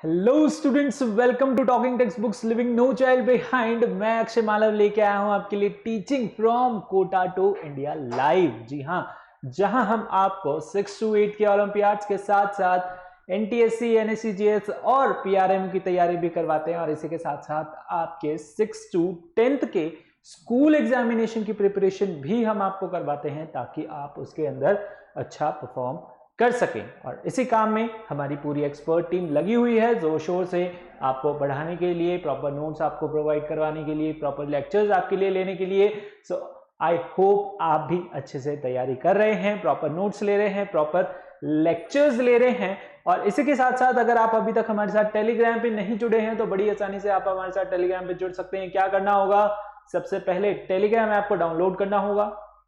Hello students, welcome to talking textbooks living no child behind. मैं अक्षय मालव लेके आया हूं आपके लिए teaching from Kota to India live. जी हाँ, जहां हम आपको 6 to 8 के ओलंपियाड्स के साथ साथ एनटीएससी, एनएससीजीएस और पीआरएम की तैयारी भी करवाते हैं और इसी के साथ साथ आपके 6 to 10th के स्कूल एग्जामिनेशन की प्रिपरेशन भी हम आपको करवाते हैं ताकि आप उसके अंदर अच्छा परफॉर्म कर सकें। और इसी काम में हमारी पूरी एक्सपर्ट टीम लगी हुई है जोर शोर से आपको पढ़ाने के लिए, प्रॉपर नोट्स आपको प्रोवाइड करवाने के लिए, प्रॉपर लेक्चर्स आपके लिए लेने के लिए। सो आई होप आप भी अच्छे से तैयारी कर रहे हैं, प्रॉपर नोट्स ले रहे हैं, प्रॉपर लेक्चर्स ले रहे हैं। और इसी के साथ साथ अगर आप अभी तक हमारे साथ टेलीग्राम पे नहीं जुड़े हैं तो बड़ी आसानी से आप हमारे साथ टेलीग्राम पे जुड़ सकते हैं। क्या करना होगा? सबसे पहले टेलीग्राम ऐप को डाउनलोड करना होगा।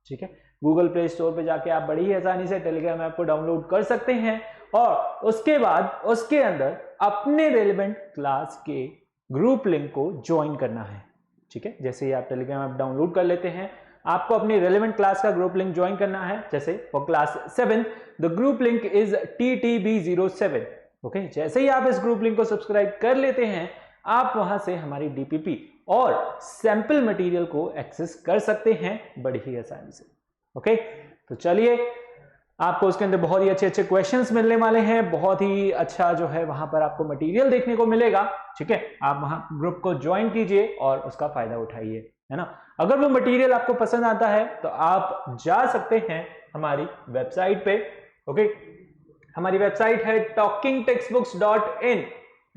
ठीक है, गूगल प्ले स्टोर पे जाके आप बड़ी ही आसानी से टेलीग्राम ऐप को डाउनलोड कर सकते हैं और उसके बाद उसके अंदर अपने रेलेवेंट क्लास के ग्रुप लिंक को ज्वाइन करना है। ठीक है, जैसे ही आप टेलीग्राम ऐप डाउनलोड कर लेते हैं आपको अपनी रेलेवेंट क्लास का ग्रुप लिंक ज्वाइन करना है। जैसे for class 7 the group link is TTB07। Okay, जैसे ही आप इस ग्रुप लिंक को सब्सक्राइब कर लेते हैं आप वहां से हमारी डीपीपी और सैंपल मटेरियल को एक्सेस कर सकते हैं बड़ी ही आसानी से। ओके, तो चलिए, आपको उसके अंदर बहुत ही अच्छे अच्छे क्वेश्चंस मिलने वाले हैं, बहुत ही अच्छा जो है वहां पर आपको मटेरियल देखने को मिलेगा। ठीक है, आप वहां ग्रुप को ज्वाइन कीजिए और उसका फायदा उठाइए, है ना। अगर वो मटेरियल आपको पसंद आता है तो आप जा सकते हैं हमारी वेबसाइट पे। ओके, हमारी वेबसाइट है talkingtextbooks.in,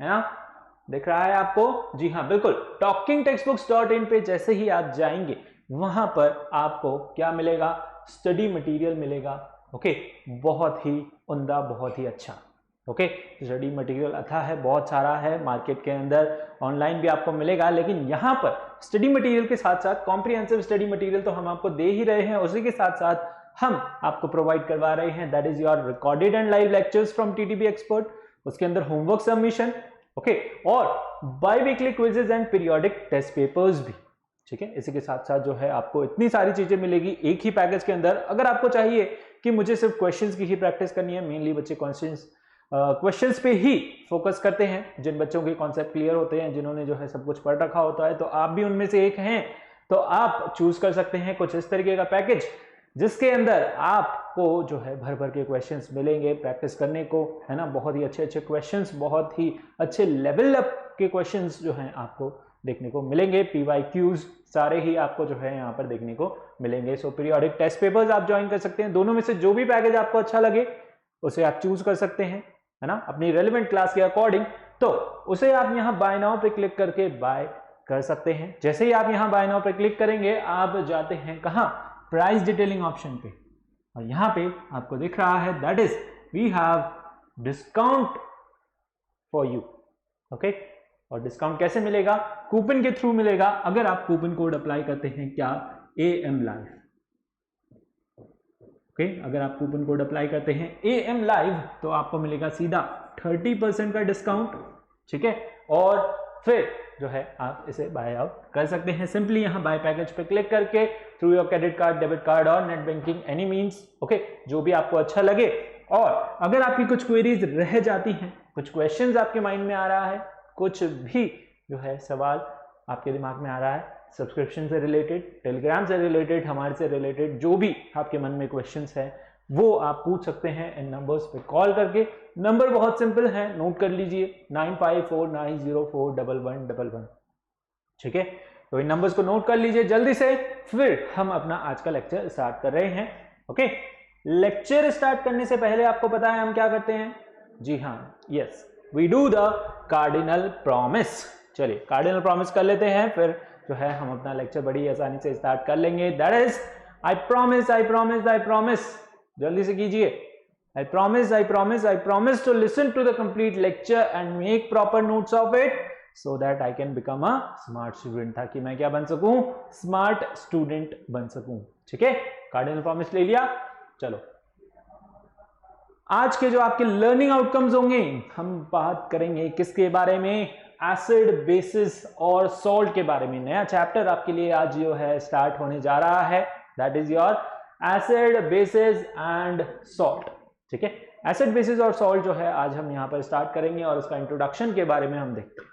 है ना, दिख रहा है आपको? जी हाँ, बिल्कुल, talkingtextbooks.in पे जैसे ही आप जाएंगे वहां पर आपको क्या मिलेगा? स्टडी मटेरियल मिलेगा। ओके, बहुत ही उम्दा, बहुत ही अच्छा। ओके, स्टडी मटेरियल अच्छा है, बहुत सारा है मार्केट के अंदर, ऑनलाइन भी आपको मिलेगा, लेकिन यहां पर स्टडी मटेरियल के साथ साथ कॉम्प्रिहेंसिव स्टडी मटेरियल तो हम आपको दे ही रहे हैं, उसी के साथ साथ हम आपको प्रोवाइड करवा रहे हैं that is your recorded and live lectures from TTB expert. उसके अंदर होमवर्क सबमिशन, ओके, और biweekly quizzes and periodic test papers भी। ठीक है, इसी के साथ साथ जो है आपको इतनी सारी चीजें मिलेगी एक ही पैकेज के अंदर। अगर आपको चाहिए कि मुझे सिर्फ क्वेश्चंस की ही प्रैक्टिस करनी है, मेनली बच्चे क्वेश्चंस पे ही फोकस करते हैं, जिन बच्चों के कॉन्सेप्ट क्लियर होते हैं, जिन्होंने जो है सब कुछ पढ़ रखा होता है, तो आप भी उनमें से एक हैं, तो आप चूज कर सकते हैं कुछ इस तरीके का पैकेज जिसके अंदर आपको जो है भर भर के क्वेश्चंस मिलेंगे प्रैक्टिस करने को, है ना। बहुत ही अच्छे अच्छे क्वेश्चंस, बहुत ही अच्छे लेवल अप के क्वेश्चंस जो हैं आपको देखने को मिलेंगे। PYQs सारे ही आपको जो है यहाँ पर देखने को मिलेंगे। सो पीरियोडिक टेस्ट पेपर्स आप ज्वाइन कर सकते हैं। दोनों में से जो भी पैकेज आपको अच्छा लगे उसे आप चूज कर सकते हैं, है ना, अपनी रेलेवेंट क्लास के अकॉर्डिंग। तो उसे आप यहाँ बाय नाउ पे क्लिक करके बाय कर सकते हैं। जैसे ही आप यहाँ बाय नाउ पे क्लिक करेंगे आप जाते हैं कहाँ? प्राइस डिटेलिंग ऑप्शन पे, और यहाँ पे आपको दिख रहा है that is we have discount for you. Okay, और डिस्काउंट कैसे मिलेगा? कूपन के थ्रू मिलेगा। अगर आप कूपन कोड अप्लाई करते हैं क्या? AM live. ओके, अगर आप कूपन कोड अप्लाई करते हैं AM लाइव तो आपको मिलेगा सीधा 30% का डिस्काउंट। ठीक है, और फिर जो है आप इसे बाय आउट कर सकते हैं सिंपली यहाँ बाय पैकेज पे क्लिक करके through your credit card, debit card और net banking, any means. Okay, जो भी आपको अच्छा लगे। और अगर आपकी कुछ क्वेरीज रह जाती हैं, कुछ क्वेश्चंस आपके माइंड में आ रहा है, कुछ भी जो है सवाल आपके दिमाग में आ रहा है सब्सक्रिप्शन से रिलेटेड, टेलीग्राम से रिलेटेड, हमारे से रिलेटेड, जो भी आपके मन में क्वेश्चंस है वो आप पूछ सकते हैं इन नंबर्स पे कॉल करके। नंबर बहुत सिंपल है, नोट कर लीजिए, 9549041111। ठीक है, तो इन नंबर्स को नोट कर लीजिए जल्दी से। फिर हम अपना आज का लेक्चर स्टार्ट कर रहे हैं। ओके, लेक्चर स्टार्ट करने से पहले आपको पता है हम क्या करते हैं? जी हाँ, yes, we do the cardinal promise. चलिए कार्डिनल प्रॉमिस कर लेते हैं, फिर जो है हम अपना लेक्चर बड़ी आसानी से स्टार्ट कर लेंगे। That is I promise, I promise, I promise. जल्दी से कीजिए। I promise, I promise, I promise to listen to the complete lecture and make proper notes of it so that I can become a smart student, ताकि मैं क्या बन सकूं? Smart student बन सकूं। ठीक है, कार्डिनल प्रॉमिस ले लिया। चलो, आज के जो आपके लर्निंग आउटकम्स होंगे हम बात करेंगे किसके बारे में? एसिड, बेसिस और सॉल्ट के बारे में। नया चैप्टर आपके लिए आज जो है स्टार्ट होने जा रहा है, that is your acid, bases and salt. ठीक है। एसिड बेसिस और सॉल्ट जो है आज हम यहाँ पर स्टार्ट करेंगे और उसका इंट्रोडक्शन के बारे में हम देखते हैं।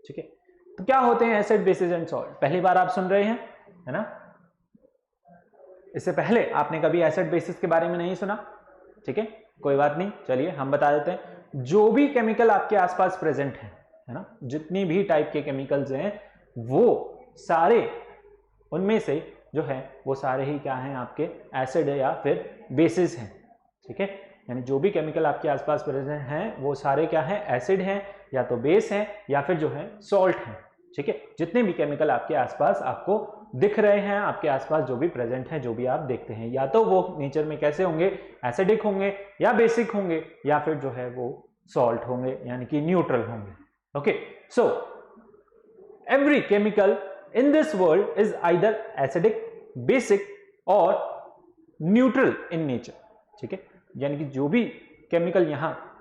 ठीक है, तो क्या होते हैं एसिड बेसिस एंड सॉल्ट? पहली बार आप सुन रहे हैं, है ना? इससे पहले आपने कभी एसिड बेसिस के बारे में नहीं सुना। ठीक है, कोई बात नहीं, चलिए हम बता देते हैं। जो भी केमिकल आपके आसपास प्रेजेंट है ना, जितनी भी टाइप के केमिकल्स हैं वो सारे, उनमें से जो है वो सारे ही क्या हैं, आपके एसिड या फिर बेसिस हैं। ठीक है, यानी जो भी केमिकल आपके आसपास प्रेजेंट हैं वो सारे क्या हैं, एसिड हैं या तो बेस हैं या फिर जो है सॉल्ट हैं। ठीक है, जितने भी केमिकल आपके आसपास आपको दिख रहे हैं, आपके आसपास जो भी प्रेजेंट हैं, जो भी आप देखते हैं, या तो वो नेचर में कैसे होंगे, एसिडिक होंगे या बेसिक होंगे या फिर जो है वो सॉल्ट होंगे यानी कि न्यूट्रल होंगे। Okay, so every chemical in this world is either acidic, basic और न्यूट्रल इन नेचर। ठीक है, यानी कि जो भी केमिकल यहाँ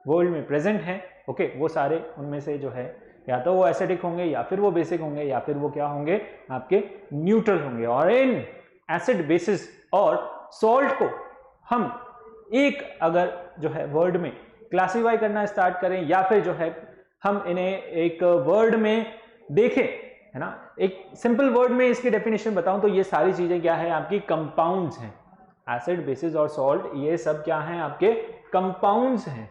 वर्ल्ड में प्रेजेंट हैं, ओके, वो सारे उनमें से जो है या तो वो एसिडिक होंगे या फिर वो बेसिक होंगे या फिर वो क्या होंगे, आपके न्यूट्रल होंगे। और इन एसिड, बेसिस और सॉल्ट को हम एक अगर जो है वर्ड में क्लासिफाई करना स्टार्ट करें या फिर जो है हम इन्हें एक वर्ड में देखें, है ना, एक सिंपल वर्ड में इसकी डेफिनेशन बताऊं तो ये सारी चीजें क्या है, आपकी कंपाउंड्स हैं। एसिड, बेसिस और सॉल्ट ये सब क्या हैं, आपके कंपाउंड्स हैं।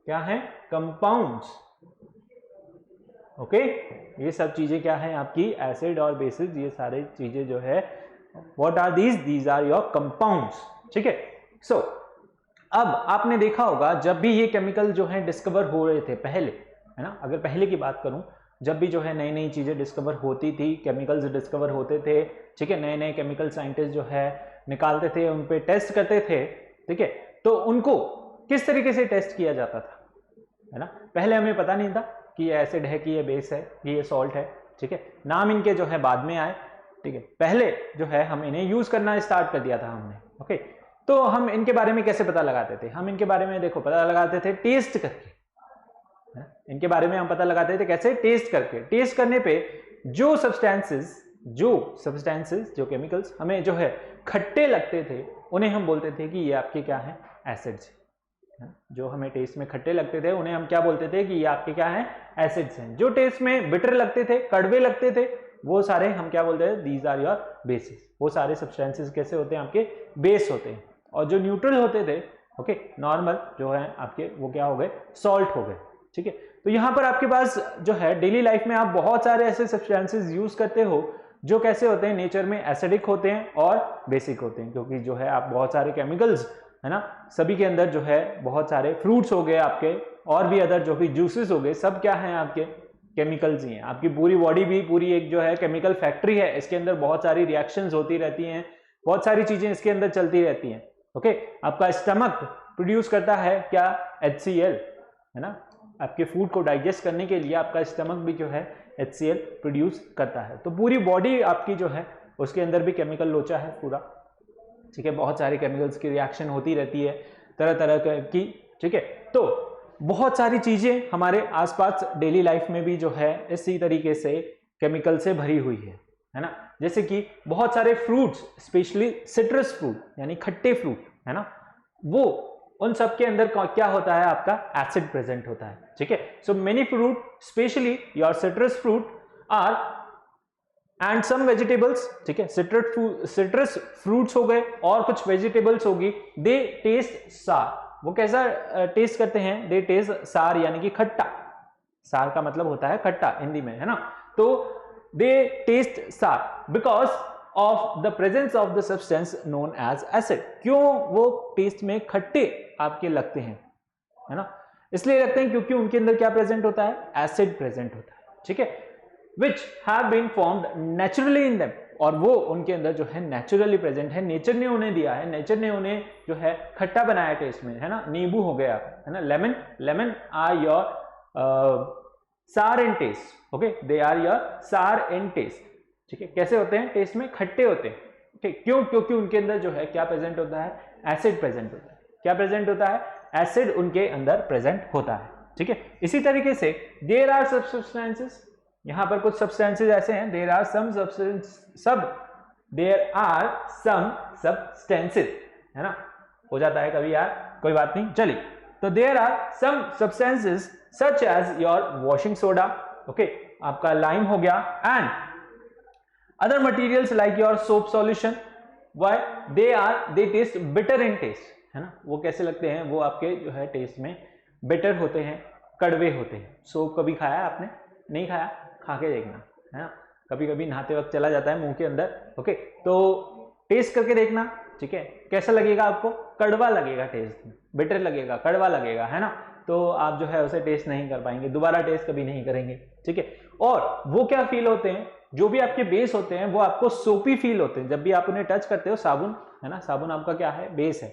क्या है, कंपाउंड्स। ओके, ये सब चीजें क्या है, आपकी एसिड और बेसिस, ये सारे चीजें जो है what are these are your compounds. ठीक है, सो अब आपने देखा होगा जब भी ये केमिकल जो है डिस्कवर हो रहे थे पहले, है ना, अगर पहले की बात करूं, जब भी जो है नई नई चीजें डिस्कवर होती थी, केमिकल्स डिस्कवर होते थे, ठीक है, नए नए केमिकल साइंटिस्ट जो है निकालते थे, उन पे टेस्ट करते थे। ठीक है, तो उनको किस तरीके से टेस्ट किया जाता था, है ना? पहले हमें पता नहीं था कि ये एसिड है, कि ये बेस है, कि ये सॉल्ट है। ठीक है, नाम इनके जो है बाद में आए। ठीक है, पहले जो है हम इन्हें यूज करना स्टार्ट कर दिया था हमने। ओके, तो हम इनके बारे में कैसे पता लगाते थे? हम इनके बारे में देखो पता लगाते थे टेस्ट करके। इनके बारे में हम पता लगाते थे कैसे, टेस्ट करके। टेस्ट करने पे जो सब्सटेंसेस जो केमिकल्स हमें जो है खट्टे लगते थे, उन्हें हम बोलते थे कि ये आपके क्या है, एसिड्स। जो हमें टेस्ट में खट्टे लगते थे उन्हें हम क्या बोलते थे कि ये आपके क्या है, एसिड्स हैं। जो टेस्ट में बिटर लगते थे, कड़वे लगते थे, वो सारे हम क्या बोलते हैं, दीज आर योर बेसिस। वो सारे सब्सटेंसेस कैसे होते हैं, आपके बेस होते हैं। और जो न्यूट्रल होते थे, ओके, नॉर्मल जो है आपके, वो क्या हो गए, सॉल्ट हो गए। ठीक है, तो यहां पर आपके पास जो है डेली लाइफ में आप बहुत सारे ऐसे सब्सटेंसेस यूज करते हो जो कैसे होते हैं, नेचर में एसिडिक होते हैं और बेसिक होते हैं। क्योंकि जो है आप बहुत सारे केमिकल्स, है ना, सभी के अंदर जो है बहुत सारे फ्रूट्स हो गए आपके, और भी अदर जो भी जूसेस हो गए, सब क्या है, आपके केमिकल्स ही हैं। आपकी पूरी बॉडी भी पूरी एक जो है केमिकल फैक्ट्री है। इसके अंदर बहुत सारी रिएक्शंस होती रहती हैं, बहुत सारी चीजें इसके अंदर चलती रहती हैं। ओके, आपका स्टमक प्रोड्यूस करता है क्या, HCl, है ना, आपके फूड को डाइजेस्ट करने के लिए आपका स्टमक भी जो है HCl प्रोड्यूस करता है। तो पूरी बॉडी आपकी जो है उसके अंदर भी केमिकल लोचा है पूरा। ठीक है, बहुत सारे केमिकल्स की रिएक्शन होती रहती है तरह तरह की। ठीक है, तो बहुत सारी चीजें हमारे आसपास डेली लाइफ में भी जो है इसी तरीके से केमिकल से भरी हुई है ना। जैसे कि बहुत सारे फ्रूट्स, स्पेशली सिट्रस फ्रूट यानी खट्टे फ्रूट, है ना, वो उन सब के अंदर क्या होता है, आपका एसिड प्रेजेंट होता है। ठीक है, so many fruit, specially your citrus fruit are and some vegetables, ठीक है, सिट्रस फ्रूट्स हो गए और कुछ वेजिटेबल्स होगी, दे टेस्ट सार। वो कैसा टेस्ट करते हैं, दे टेस्ट सार यानी कि खट्टा। सार का मतलब होता है खट्टा हिंदी में, है ना। तो they taste sour because of the presence of the substance known as acid. क्यों वो टेस्ट में खट्टे आपके लगते हैं, है ना, इसलिए लगते हैं क्योंकि उनके अंदर क्या प्रेजेंट होता है, एसिड प्रेजेंट होता है। ठीक है, which have been formed naturally in them, और वो उनके अंदर जो है नेचुरली प्रेजेंट है, नेचर ने उन्हें दिया है, नेचर ने उन्हें जो है खट्टा बनाया टेस्ट में, है ना। नींबू हो गया, है ना, lemon are your sour in taste. Okay, they are your sour in test. ठीक है, कैसे होते हैं, टेस्ट में खट्टे होते हैं। ठीक, क्यों, क्योंकि उनके अंदर जो है क्या प्रेजेंट होता है, एसिड प्रेजेंट होता है। क्या प्रेजेंट होता है, एसिड उनके अंदर प्रेजेंट होता है। ठीक है, इसी तरीके से देयर आर सब्सटेंसेस, यहां पर कुछ सब्सटेंसेस ऐसे हैं, देयर आर सम सब्सटेंसेस, है ना, हो जाता है कभी यार, कोई बात नहीं, चलिए। तो there are some substances such as your washing soda, okay, आपका लाइम हो गया, and other materials like your soap solution, why they taste bitter in taste, है ना, वो कैसे लगते हैं, वो आपके जो है टेस्ट में बिटर होते हैं, कड़वे होते हैं। सोप कभी खाया है आपने? नहीं खाया, खा के देखना, है ना, कभी कभी नहाते वक्त चला जाता है मुंह के अंदर, ओके, तो टेस्ट करके देखना, ठीक है, कैसा लगेगा आपको? कड़वा लगेगा, टेस्ट बिटर लगेगा, कड़वा लगेगा, है ना, तो आप जो है उसे टेस्ट नहीं कर पाएंगे, दोबारा टेस्ट कभी नहीं करेंगे, ठीक है। और वो क्या फील होते हैं, जो भी आपके बेस होते हैं वो आपको सोपी फील होते हैं, जब भी आप उन्हें टच करते हो, साबुन है ना, साबुन आपका क्या है, बेस है,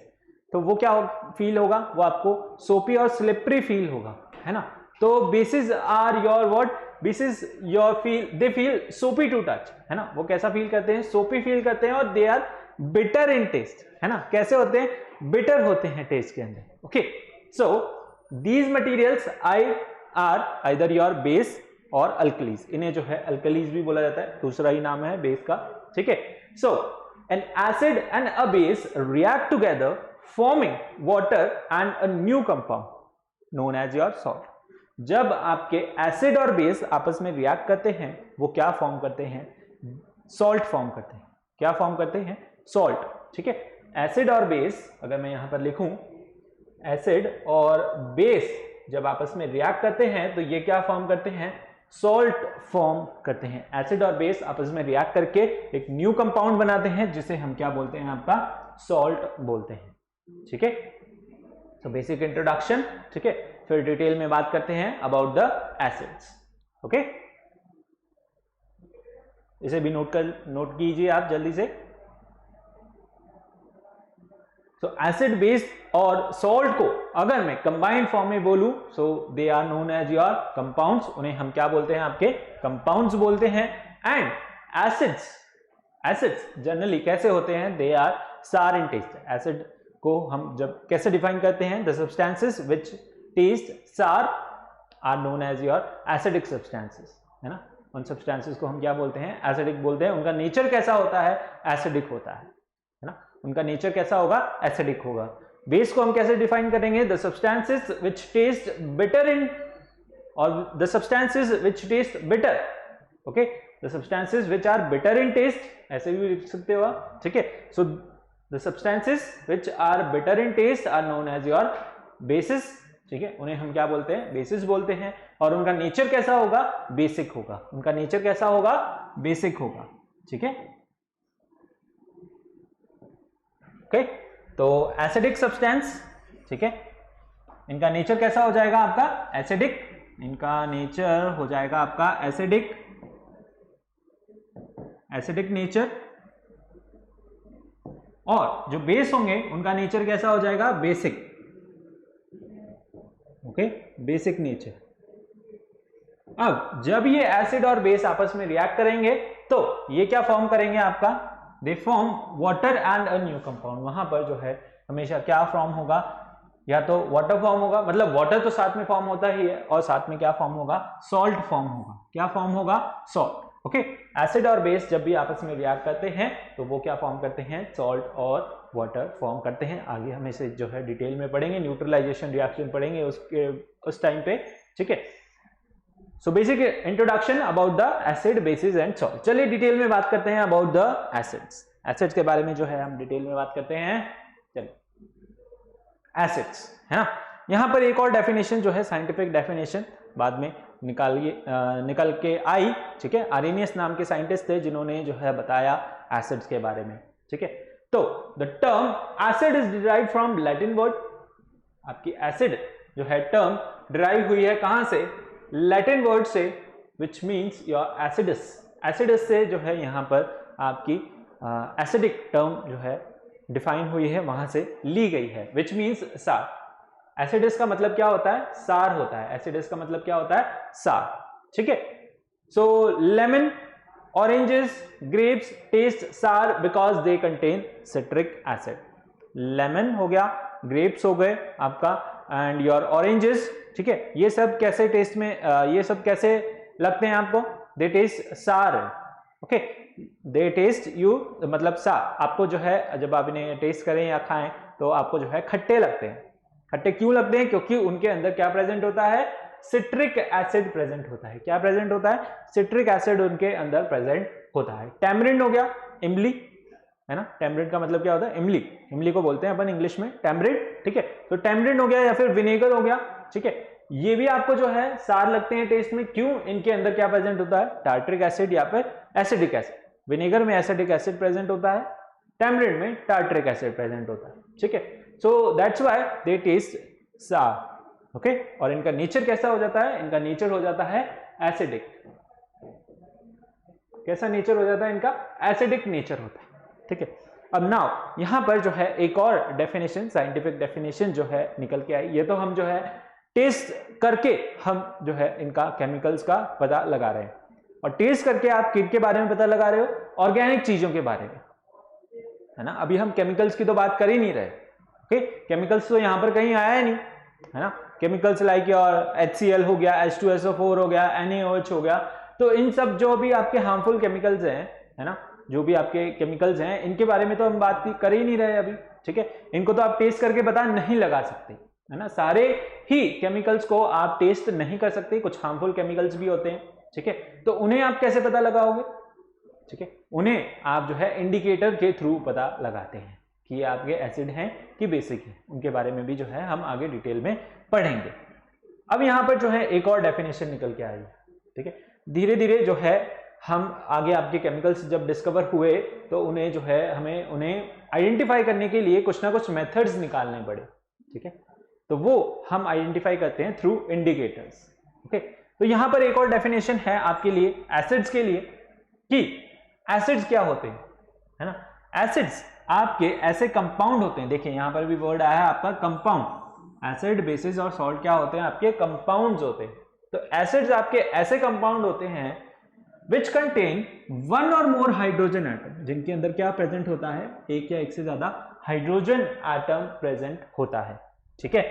तो वो क्या फील होगा, वो आपको सोपी और स्लिपरी फील होगा, है ना। तो bases are your what, bases your feel, they feel soapy to touch, है ना, वो कैसा फील करते हैं, सोपी फील करते हैं, और they are bitter in taste, है ना, कैसे होते हैं, बिटर होते हैं टेस्ट के अंदर, okay. So these materials are either your base or alkalis, इन्हें जो है अल्कलीज भी बोला जाता है, दूसरा ही नाम है बेस का, ठीक है। So an acid and a base react together forming water and a new compound known as your salt. जब आपके एसिड और बेस आपस में रिएक्ट करते हैं, वो क्या फॉर्म करते हैं, सॉल्ट फॉर्म करते हैं। क्या फॉर्म करते हैं, सॉल्ट, ठीक है। एसिड और बेस, अगर मैं यहां पर लिखूं, एसिड और बेस जब आपस में रिएक्ट करते हैं तो ये क्या फॉर्म करते हैं, सॉल्ट फॉर्म करते हैं। एसिड और बेस आपस में रिएक्ट करके एक न्यू कंपाउंड बनाते हैं, जिसे हम क्या बोलते हैं, आपका सॉल्ट बोलते हैं, ठीक है। तो बेसिक इंट्रोडक्शन, ठीक है, फिर डिटेल में बात करते हैं अबाउट द एसिड्स, ओके। इसे भी नोट कीजिए आप जल्दी से। सो एसिड बेस और सॉल्ट को अगर मैं कंबाइंड फॉर्म में बोलूं, so they are known as your compounds, उन्हें हम क्या बोलते हैं, आपके कंपाउंड्स बोलते हैं। एंड एसिड्स जनरली कैसे होते हैं, दे आर सार इन टेस्ट। एसिड को हम जब कैसे डिफाइन करते हैं, the substances which taste sour are known as your acidic substances, है ना, उन सब्सटेंसेस को हम क्या बोलते हैं, एसिडिक बोलते हैं। उनका नेचर कैसा होता है, एसिडिक होता है ना, उनका नेचर कैसा होगा, एसिडिक होगा। बेस को हम कैसे डिफाइन करेंगे, the substances which taste bitter in, और the substances which taste bitter, okay, the substances which are bitter in taste, ऐसे भी लिख सकते हो आप, ठीक है। So the substances which are bitter in taste are known as your bases, ठीक है, उन्हें हम क्या बोलते हैं, बेसिस बोलते हैं। और उनका नेचर कैसा होगा, बेसिक होगा, उनका नेचर कैसा होगा, बेसिक होगा, ठीक है, ओके। तो एसिडिक सब्सटेंस, ठीक है, इनका नेचर कैसा हो जाएगा आपका, एसिडिक, इनका नेचर हो जाएगा आपका एसिडिक, एसिडिक नेचर। और जो बेस होंगे उनका नेचर कैसा हो जाएगा, बेसिक, ओके, बेसिक नेचर। अब जब ये एसिड और बेस आपस में रिएक्ट करेंगे तो ये क्या फॉर्म करेंगे आपका, they form water and a new compound. वहां पर जो है हमेशा क्या फॉर्म होगा, या तो वाटर फॉर्म होगा, मतलब वाटर तो साथ में फॉर्म होता ही है, और साथ में क्या फॉर्म होगा, सॉल्ट फॉर्म होगा। क्या फॉर्म होगा, सॉल्ट, ओके। एसिड और बेस जब भी आपस में रिएक्ट करते हैं तो वो क्या फॉर्म करते हैं, सॉल्ट और वाटर फॉर्म करते हैं। आगे हम इसे जो है डिटेल में पढ़ेंगे, न्यूट्रलाइजेशन रिएक्शन पढ़ेंगे उस टाइम पे, ठीक है। So basic introduction about the acid, bases and salt. चलिए डिटेल में बात करते हैं अबाउट द एसिड्स। एसिड्स के बारे में जो है हम डिटेल में बात करते हैं। चलिए एसिड्स, है ना, यहां पर एक और डेफिनेशन जो है, साइंटिफिक डेफिनेशन बाद में निकल के आई, ठीक है। आरेनियस नाम के साइंटिस्ट थे जिन्होंने जो है बताया एसिड्स के बारे में, ठीक है। तो the term acid is derived from Latin word, आपकी एसिड जो है टर्म डिराइव हुई है कहां से, लैटिन वर्ड से, which means your acidus. Acidus से जो है यहां पर आपकी एसिडिक टर्म जो है डिफाइन हुई है, वहां से ली गई है, विच मीन्स सार। एसिडस का मतलब क्या होता है, सार होता है। एसिडस का मतलब क्या होता है, सार, ठीक है। सो lemon, oranges, grapes test sour because they contain citric acid. Lemon हो गया, ग्रेप्स हो गए आपका, एंड योर ऑरेंजेस, ठीक है, ये सब कैसे टेस्ट में ये सब कैसे लगते हैं आपको, दे taste sour, okay. They test you, मतलब सा, आपको जो है जब आप इन्हें टेस्ट करें या खाएं तो आपको जो है खट्टे लगते हैं। खट्टे क्यों लगते हैं? क्योंकि उनके अंदर क्या प्रेजेंट होता है? सिट्रिक एसिड प्रेजेंट होता है। क्या प्रेजेंट होता है? सिट्रिक एसिड उनके अंदर प्रेजेंट होता है। टैमरिंड हो गया, इमली, है ना, टैमरिंड का मतलब क्या होता है? इमली, इमली को बोलते हैं अपन इंग्लिश में टैमरिंड, ठीक है। तो टैमरिंड हो गया या फिर विनेगर हो गया, ठीक है। ये भी आपको जो है सार लगते हैं टेस्ट में। क्यों? इनके अंदर क्या प्रेजेंट होता है? टार्ट्रिक एसिड या फिर एसिडिक एसिड। विनेगर में एसिडिक एसिड प्रेजेंट होता है, टैमरिंड में टार्ट्रिक एसिड प्रेजेंट होता है, ठीक है। So that's why they taste sour, okay. और इनका नेचर कैसा हो जाता है? इनका नेचर हो जाता है एसिडिक। कैसा नेचर हो जाता है इनका? एसिडिक नेचर होता है, ठीक है। अब नाउ यहां पर जो है एक और डेफिनेशन, साइंटिफिक डेफिनेशन जो है निकल के आई। ये तो हम जो है टेस्ट करके हम जो है इनका केमिकल्स का पता लगा रहे हैं। और टेस्ट करके आप किन बारे में पता लगा रहे हो? ऑर्गेनिक चीजों के बारे में, है ना। अभी हम केमिकल्स की तो बात कर ही नहीं रहे, ओके। केमिकल्स तो यहां पर कहीं आया ही नहीं, है ना। केमिकल्स लाइक और HCl हो गया, H2SO4 हो गया, NaOH हो गया। तो इन सब जो भी आपके हार्मफुल केमिकल्स हैं, है ना, जो भी आपके केमिकल्स हैं, इनके बारे में तो हम बात कर ही नहीं रहे अभी, ठीक है। इनको तो आप टेस्ट करके पता नहीं लगा सकते, है ना। सारे ही केमिकल्स को आप टेस्ट नहीं कर सकते, कुछ हार्मफुल केमिकल्स भी होते हैं, ठीक है। तो उन्हें आप कैसे पता लगाओगे? ठीक है, उन्हें आप जो है इंडिकेटर के थ्रू पता लगाते हैं कि ये आपके एसिड हैं कि बेसिक हैं। उनके बारे में भी जो है हम आगे डिटेल में पढ़ेंगे। अब यहां पर जो है एक और डेफिनेशन निकल के आई, ठीक है। धीरे धीरे जो है हम आगे आपके केमिकल्स जब डिस्कवर हुए तो उन्हें जो है हमें उन्हें आइडेंटिफाई करने के लिए कुछ ना कुछ मेथड्स निकालने पड़े, ठीक है। तो वो हम आइडेंटिफाई करते हैं थ्रू इंडिकेटर्स, ओके। तो यहां पर एक और डेफिनेशन है आपके लिए एसिड्स के लिए कि एसिड्स क्या होते हैं, है ना। एसिड्स आपके ऐसे कंपाउंड होते हैं, देखिए यहां पर भी वर्ड आया है आपका कंपाउंड। एसिड, बेसिस और सॉल्ट क्या होते हैं? आपके कंपाउंड्स होते हैं। तो एसिड्स आपके ऐसे कंपाउंड होते हैं which contain one or more hydrogen atom, जिनके अंदर क्या प्रेजेंट होता है? एक या एक से ज्यादा हाइड्रोजन एटम प्रेजेंट होता है, ठीक है।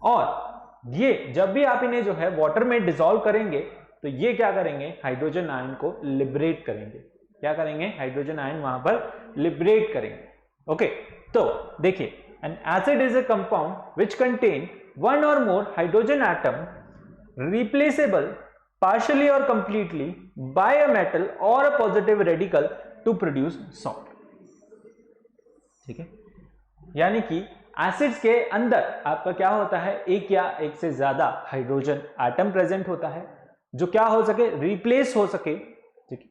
और ये जब भी आप इन्हें जो है वाटर में डिसॉल्व करेंगे तो ये क्या करेंगे? हाइड्रोजन आयन को लिबरेट करेंगे। क्या करेंगे? हाइड्रोजन आयन वहां पर लिबरेट करेंगे, ओके। तो देखिए, an acid is a compound which contain one और more hydrogen atom replaceable partially or completely by a metal or a positive radical to produce salt, ठीक है। यानी कि एसिड्स के अंदर आपका क्या होता है? एक या एक से ज्यादा हाइड्रोजन एटम प्रेजेंट होता है जो क्या हो सके? रिप्लेस हो सके,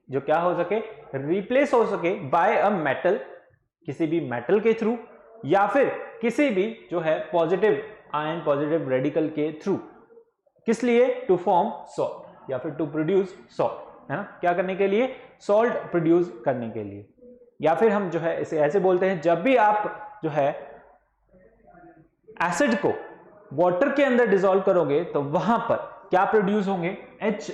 जो क्या हो सके? रिप्लेस हो सके बाय अ मेटल, किसी भी मेटल के थ्रू, या फिर किसी भी जो है पॉजिटिव आयन, पॉजिटिव रेडिकल के थ्रू। किस लिए? टू फॉर्म सॉल्ट या फिर टू प्रोड्यूस सॉल्ट, है ना। क्या करने के लिए? सॉल्ट प्रोड्यूस करने के लिए। या फिर हम जो है इसे ऐसे बोलते हैं, जब भी आप जो है एसिड को वाटर के अंदर डिसॉल्व करोगे तो वहां पर क्या प्रोड्यूस होंगे? H+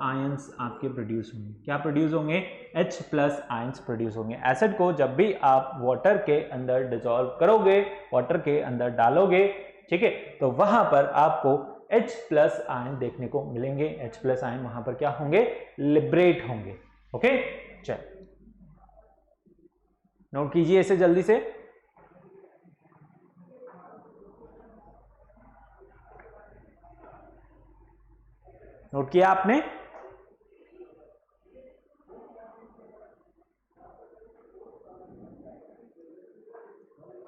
आयंस आपके प्रोड्यूस होंगे। क्या प्रोड्यूस होंगे? H+ आयंस प्रोड्यूस होंगे। एसिड को जब भी आप वाटर के अंदर डिसॉल्व करोगे, वाटर के अंदर डालोगे, ठीक है, तो वहां पर आपको H+ आयन देखने को मिलेंगे। H+ आयन वहां पर क्या होंगे? लिबरेट होंगे, ओके। चल नोट कीजिए इसे जल्दी से। नोट किया आपने?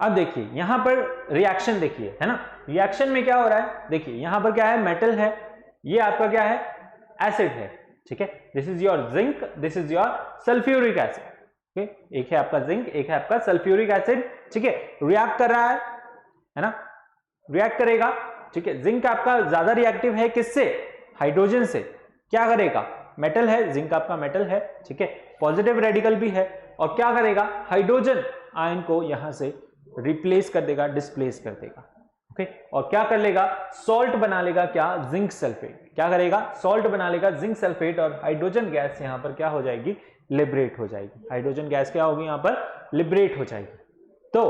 अब देखिए यहां पर रिएक्शन देखिए, है ना। रिएक्शन में क्या हो रहा है? देखिए यहां पर क्या है? मेटल है, ये आपका क्या है? एसिड है, ठीक है। This is your zinc, this is your sulphuric acid, okay. एक है आपका जिंक, एक है आपका सल्फ्यूरिक एसिड, ठीक है। रिएक्ट कर रहा है ना, रिएक्ट करेगा, ठीक है। जिंक आपका ज्यादा रिएक्टिव है किससे? हाइड्रोजन से। क्या करेगा? मेटल है, जिंक आपका मेटल है, ठीक है। पॉजिटिव रेडिकल भी है, और क्या करेगा? हाइड्रोजन आयन को यहां से रिप्लेस कर देगा, डिस्प्लेस कर देगा, ओके। और क्या कर लेगा? सॉल्ट बना लेगा, क्या? Zinc sulphate. क्या करेगा? सॉल्ट बना लेगा, जिंक सल्फेट, और हाइड्रोजन गैस यहां पर क्या हो जाएगी? लिबरेट हो जाएगी। हाइड्रोजन गैस क्या होगी? यहां पर लिबरेट हो जाएगी। तो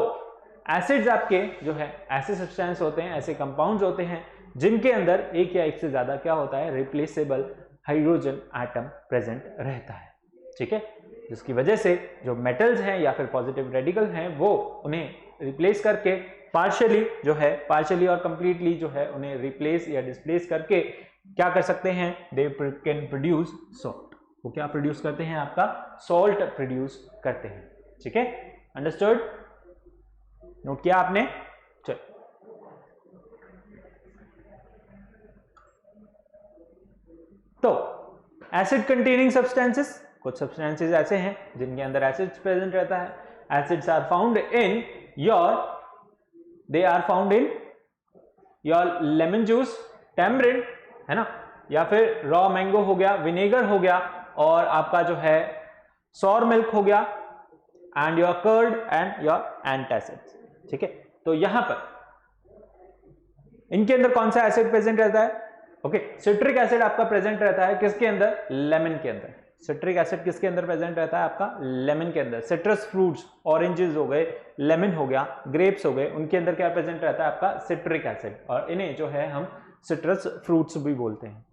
एसिड्स आपके जो है ऐसे सब्सटेंस होते हैं, ऐसे कंपाउंड्स होते हैं जिनके अंदर एक या एक से ज्यादा क्या होता है? रिप्लेसेबल हाइड्रोजन एटम प्रेजेंट रहता है, ठीक है। जिसकी वजह से जो मेटल्स हैं या फिर पॉजिटिव रेडिकल हैं वो उन्हें रिप्लेस करके पार्शियली और कंप्लीटली जो है उन्हें रिप्लेस या डिस्प्लेस करके क्या कर सकते हैं, दे कैन प्रोड्यूस सॉल्ट। वो क्या प्रोड्यूस करते हैं, आपका सॉल्ट प्रोड्यूस करते हैं। ठीक है, अंडरस्टूड, नोट किया आपने। चल तो एसिड कंटेनिंग सब्सटेंसेस, कुछ सब्सटेंसेस ऐसे हैं जिनके अंदर एसिड्स प्रेजेंट रहता है। Acids are found in your lemon juice, tamarind, है ना, या फिर रॉ मैंगो हो गया, विनेगर हो गया, और आपका जो है सॉर मिल्क हो गया, and your curd and your antacids. ठीक है, तो यहां पर इनके अंदर कौन सा एसिड प्रेजेंट रहता है? ओके, सिट्रिक एसिड आपका प्रेजेंट रहता है किसके अंदर? लेमन के अंदर। सिट्रिक एसिड किसके अंदर प्रेजेंट रहता है? आपका लेमन के अंदर। सिट्रस फ्रूट्स, ऑरेंजेस हो गए, लेमन हो गया, ग्रेप्स हो गए, उनके अंदर क्या प्रेजेंट रहता है? आपका सिट्रिक एसिड, और इन्हें जो है हम सिट्रस फ्रूट्स भी बोलते हैं।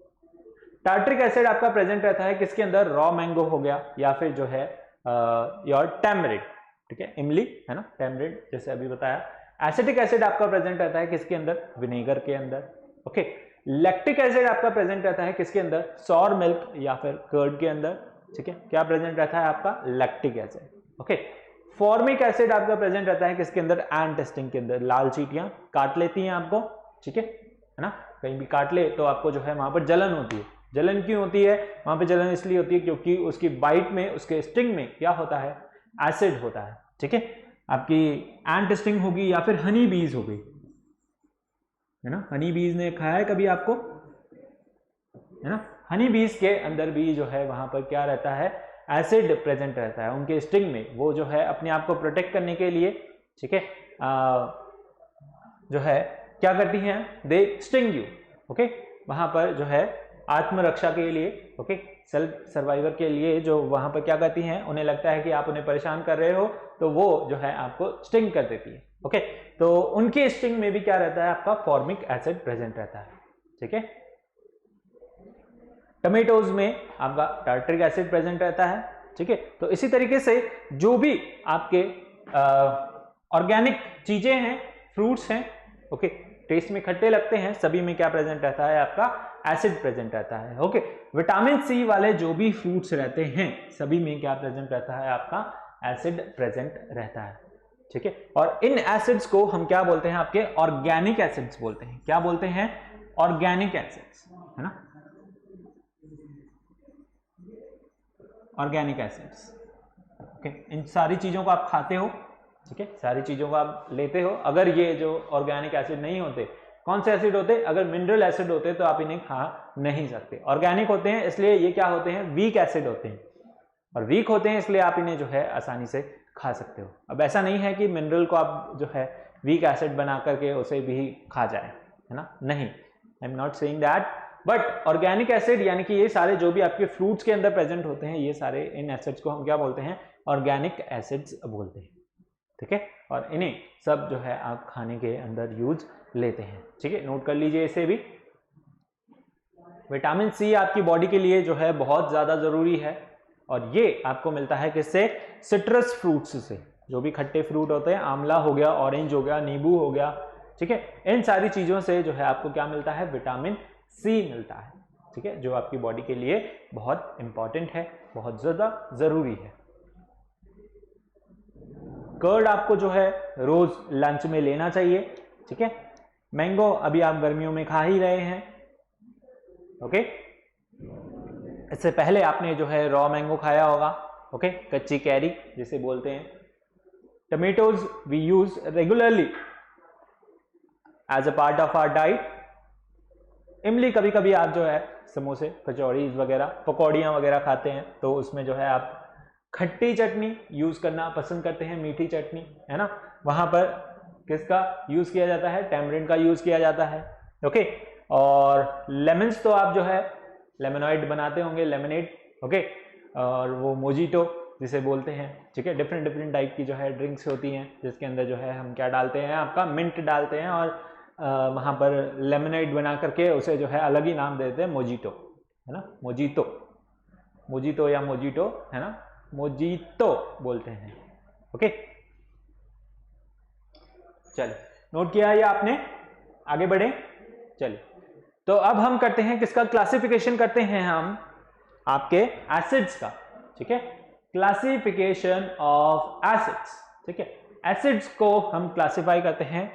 टार्ट्रिक एसिड आपका प्रेजेंट रहता है किसके अंदर? रॉ मैंगो हो गया, या फिर जो है योर टैमरिंड। ठीक है, इमली, है ना, टैमरिंड जैसे अभी बताया। एसिटिक एसिड आपका प्रेजेंट रहता है किसके अंदर? विनेगर के अंदर। ओके, लैक्टिक एसिड आपका प्रेजेंट रहता है किसके अंदर? सॉर मिल्क या फिर कर्ड के अंदर। ठीक है, क्या प्रेजेंट रहता है? आपका lactic acid. Okay, formic acid आपका प्रेजेंट रहता है किसके अंदर? एंटेस्टिन के अंदर। लाल चींटियां काट लेती हैं आपको, ठीक है ना, कहीं भी काट ले तो आपको जो है वहां पर जलन होती है। जलन क्यों होती है वहां पे? जलन इसलिए होती है क्योंकि उसकी बाइट में, उसके स्टिंग में क्या होता है? एसिड होता है। ठीक है, आपकी एंट स्टिंग होगी या फिर हनी बीज हो गई, है ना, हनी बीज ने खाया है कभी आपको, है ना, हनी बीज के अंदर भी जो है वहां पर क्या रहता है? एसिड प्रेजेंट रहता है उनके स्टिंग में। वो जो है अपने आप को प्रोटेक्ट करने के लिए, ठीक है, जो है क्या करती हैं? दे स्टिंग यू। ओके, वहां पर जो है आत्मरक्षा के लिए, ओके, सेल्फ सर्वाइवर के लिए जो वहां पर क्या करती हैं? उन्हें लगता है कि आप उन्हें परेशान कर रहे हो तो वो जो है आपको स्टिंग कर देती है। ओके, तो उनके स्टिंग में भी क्या रहता है? आपका फॉर्मिक एसिड प्रेजेंट रहता है। ठीक है, टमेटोज में आपका टार्ट्रिक एसिड प्रेजेंट रहता है। ठीक है, तो इसी तरीके से जो भी आपके ऑर्गेनिक चीजें हैं, फ्रूट्स हैं, ओके, टेस्ट में खट्टे लगते हैं, सभी में क्या प्रेजेंट रहता है? आपका एसिड प्रेजेंट रहता है। ओके, विटामिन सी वाले जो भी फ्रूट्स रहते हैं सभी में क्या प्रेजेंट रहता है? आपका एसिड प्रेजेंट रहता है। ठीक है, और इन एसिड्स को हम क्या बोलते हैं? आपके ऑर्गेनिक एसिड्स बोलते हैं। क्या बोलते हैं? ऑर्गेनिक एसिड्स, है ना, ऑर्गेनिक एसिड्स। ओके, इन सारी चीजों को आप खाते हो, ठीक है, सारी चीजों को आप लेते हो। अगर ये जो ऑर्गेनिक एसिड नहीं होते, कौन से एसिड होते? अगर मिनरल एसिड होते तो आप इन्हें खा नहीं सकते। ऑर्गेनिक होते हैं इसलिए ये क्या होते हैं? वीक एसिड होते हैं, और वीक होते हैं इसलिए आप इन्हें जो है आसानी से खा सकते हो। अब ऐसा नहीं है कि मिनरल को आप जो है वीक एसिड बना करके उसे भी खा जाए, है ना, नहीं, I am not saying that, but organic acid यानी कि ये सारे जो भी आपके फ्रूट्स के अंदर प्रेजेंट होते हैं, ये सारे इन एसिड्स को हम क्या बोलते हैं? ऑर्गेनिक एसिड्स बोलते हैं। ठीक है, और इन्हें सब जो है आप खाने के अंदर यूज लेते हैं। ठीक है, नोट कर लीजिए इसे भी। विटामिन सी आपकी बॉडी के लिए जो है बहुत ज्यादा जरूरी है, और ये आपको मिलता है किससे? सिट्रस फ्रूट्स से। जो भी खट्टे फ्रूट होते हैं, आंवला हो गया, ऑरेंज हो गया, नींबू हो गया, ठीक है, इन सारी चीजों से जो है आपको क्या मिलता है? विटामिन सी मिलता है। ठीक है, जो आपकी बॉडी के लिए बहुत इंपॉर्टेंट है, बहुत ज्यादा जरूरी है। कर्ड आपको जो है रोज लंच में लेना चाहिए। ठीक है, मैंगो अभी आप गर्मियों में खा ही रहे हैं। ओके, इससे पहले आपने जो है रॉ मैंगो खाया होगा, ओके, कच्ची कैरी जिसे बोलते हैं। Tomatoes we use regularly as a part of our diet. इमली कभी कभी आप जो है समोसे, कचौड़ी वगैरह, पकौड़ियाँ वगैरह खाते हैं तो उसमें जो है आप खट्टी चटनी यूज करना पसंद करते हैं, मीठी चटनी, है ना, वहां पर किसका यूज किया जाता है? टैमरिंड का यूज किया जाता है। ओके, और लेमन्स तो आप जो है लेमनॉइड बनाते होंगे, लेमनेड, ओके, और वो मोजिटो जिसे बोलते हैं। ठीक है, डिफरेंट डिफरेंट टाइप की जो है ड्रिंक्स होती हैं जिसके अंदर जो है हम क्या डालते हैं? आपका मिंट डालते हैं, और वहां पर लेमनेड बना करके उसे जो है अलग ही नाम देते हैं, मोजिटो, है ना, मोजितो, मोजितो या मोजिटो, है ना, मोजीतो बोलते हैं। ओके, चलिए नोट किया ये आपने, आगे बढ़े। चलिए, तो अब हम करते हैं किसका क्लासिफिकेशन करते हैं हम आपके एसिड्स का। ठीक है, क्लासिफिकेशन ऑफ एसिड्स। ठीक है, एसिड्स को हम क्लासिफाई करते हैं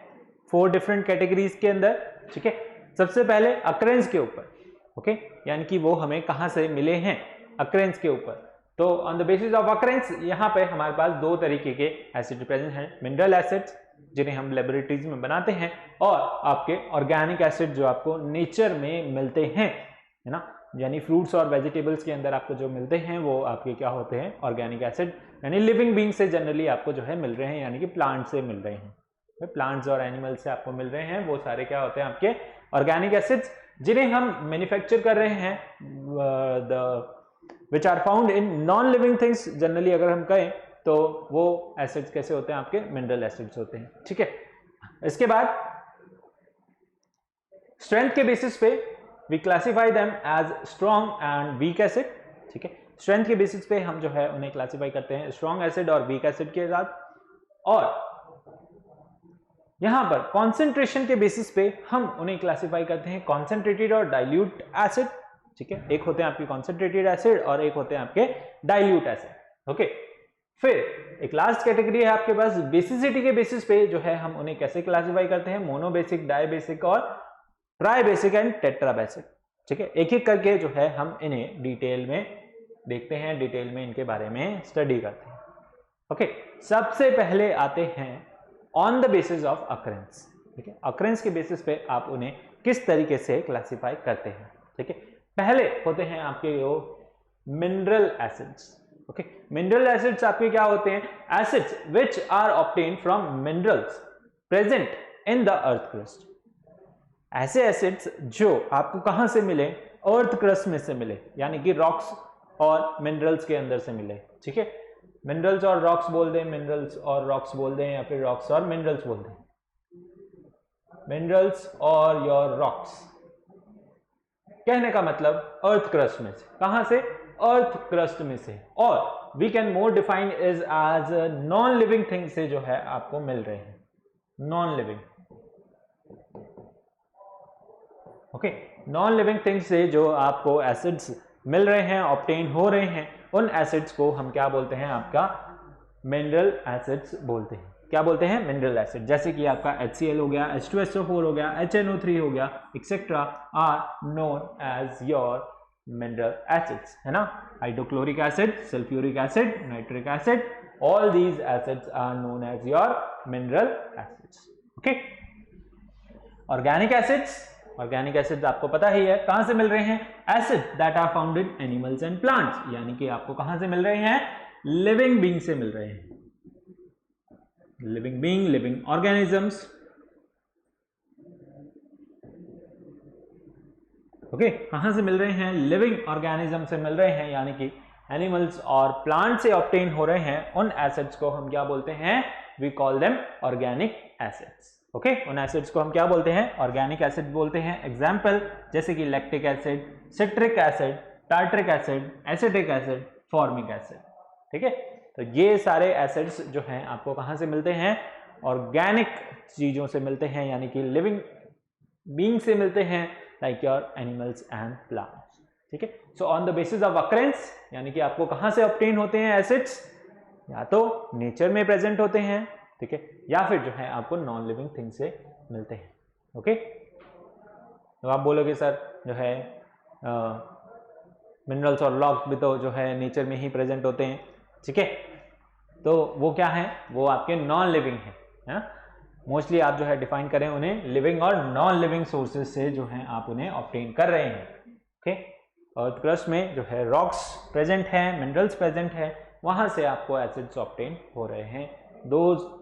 4 डिफरेंट कैटेगरीज के अंदर। ठीक है, सबसे पहले अक्रेंस के ऊपर। ओके, यानी कि वो हमें कहां से मिले हैं, अक्रेंस के ऊपर। तो on the basis of occurrences यहां पे हमारे पास 2 तरीके के एसिड प्रेजेंट हैं, मिनरल एसिड्स जिन्हें हम लेबोरेटरीज में बनाते हैं, और आपके ऑर्गेनिक एसिड जो आपको नेचर में मिलते हैं, है ना, यानी फ्रूट्स और वेजिटेबल्स के अंदर आपको जो मिलते हैं वो आपके क्या होते हैं, ऑर्गेनिक एसिड, यानी लिविंग बीइंग से जनरली आपको जो है मिल रहे हैं, यानी कि प्लांट से मिल रहे हैं, प्लांट्स और एनिमल्स से आपको मिल रहे हैं, वो सारे क्या होते हैं आपके ऑर्गेनिक एसिड्स, जिन्हें हम मैन्युफैक्चर कर रहे हैं which are found in non living things. Generally अगर हम कहें तो वो एसिड्स कैसे होते हैं आपके, मिनरल एसिड्स होते हैं। ठीक है, इसके बाद स्ट्रेंथ के बेसिस पे we classify them as strong and weak acid. ठीक है, स्ट्रेंथ के बेसिस पे हम जो है उन्हें क्लासिफाई करते हैं स्ट्रॉन्ग एसिड और वीक एसिड के साथ, और यहां पर कॉन्सेंट्रेशन के बेसिस पे हम उन्हें क्लासिफाई करते हैं कॉन्सेंट्रेटेड और डाइल्यूट एसिड। ठीक है, एक होते हैं आपके कॉन्सेंट्रेटेड एसिड और एक होते हैं आपके डाइल्यूट एसिड। ओके, फिर एक लास्ट कैटेगरी है आपके पास बेसिसिटी के बेसिस पे जो है हम उन्हें कैसे क्लासिफाई करते हैं, मोनोबेसिक, डाइबेसिक और ट्राइबेसिक एंड टेट्राबेसिक। ठीक है, एक एक करके जो है हम इन्हें डिटेल में देखते हैं, डिटेल में इनके बारे में स्टडी करते हैं। ओके, सबसे पहले आते हैं on the basis of occurrences. ठीक है, अक्रेंस के बेसिस पे आप उन्हें किस तरीके से क्लासिफाई करते हैं। ठीक है, पहले होते हैं आपके वो mineral acids. Okay, mineral acids आपके क्या होते हैं, acids which are obtained from minerals present in the earth crust. ऐसे एसिड्स जो आपको कहां से मिले, अर्थ क्रस्ट में से मिले, यानी कि रॉक्स और मिनरल्स के अंदर से मिले। ठीक है, मिनरल्स और रॉक्स बोल दें, मिनरल्स और रॉक्स बोल दें, या फिर रॉक्स और मिनरल्स बोल दें, मिनरल्स और योर रॉक्स। कहने का मतलब अर्थ क्रस्ट में से, कहां से, अर्थ क्रस्ट में से, और we can more define is as non living thing से जो है आपको मिल रहे हैं, non living. Okay, non living things से जो आपको एसिड्स मिल रहे हैं, ऑब्टेन हो रहे हैं, उन एसिड्स को हम क्या बोलते हैं, आपका मिनरल एसिड्स बोलते हैं। क्या बोलते हैं, मिनरल एसिड। जैसे कि आपका HCl हो गया, H2SO4 हो गया, HNO3 हो गया, etcetera are known as your mineral acids, है ना। Hydrochloric acid, sulphuric acid, nitric acid, all these acids are known as your mineral acids. Okay, organic acids, organic acids आपको पता ही है कहां से मिल रहे हैं, acid that are found in animals and plants, यानी कि आपको कहां से मिल रहे हैं, लिविंग बीइंग से मिल रहे हैं, living being, living organisms. Okay, कहां से मिल रहे हैं, लिविंग ऑर्गेनिज्म से मिल रहे हैं, यानी कि एनिमल्स और प्लांट से ऑब्टेन हो रहे हैं। उन एसिड्स को हम क्या बोलते हैं, we call them organic acids. Okay, उन एसिड्स को हम क्या बोलते हैं, ऑर्गेनिक एसिड बोलते हैं। एग्जाम्पल जैसे कि lactic acid, citric acid, tartaric acid, acetic acid, formic acid. ठीक है, तो ये सारे एसिड्स जो हैं आपको कहां से मिलते हैं, ऑर्गेनिक चीजों से मिलते हैं, यानी कि लिविंग बीइंग से मिलते हैं, like your animals and plants. ठीक है, so on the basis of occurrence, यानी कि आपको कहां से ऑब्टेन होते हैं एसिड्स, या तो नेचर में प्रेजेंट होते हैं, ठीक है, या फिर जो है आपको नॉन लिविंग थिंग से मिलते हैं। ओके, तो आप बोलोगे सर जो है मिनरल्स और रॉक भी तो जो है नेचर में ही प्रेजेंट होते हैं। ठीक है, तो वो क्या है, वो आपके नॉन लिविंग है ना। मोस्टली आप जो है डिफाइन करें उन्हें लिविंग और नॉन लिविंग सोर्सेज से जो है आप उन्हें ऑब्टेन कर रहे हैं। ओके, अर्थ क्रस्ट में जो है रॉक्स प्रेजेंट है, मिनरल्स प्रेजेंट है, वहां से आपको एसिड्स ऑब्टेन हो रहे हैं। Those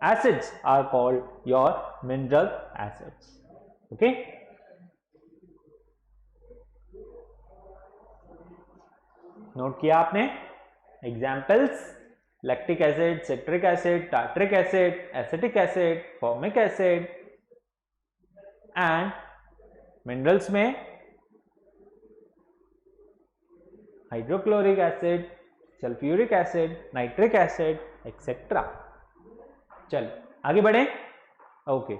acids are called your mineral acids. Okay, नोट किया आपने, examples lactic acid, citric acid, tartaric acid, acetic acid, formic acid, and minerals में hydrochloric acid, sulphuric acid, nitric acid etcetera. चल आगे बढ़े। ओके,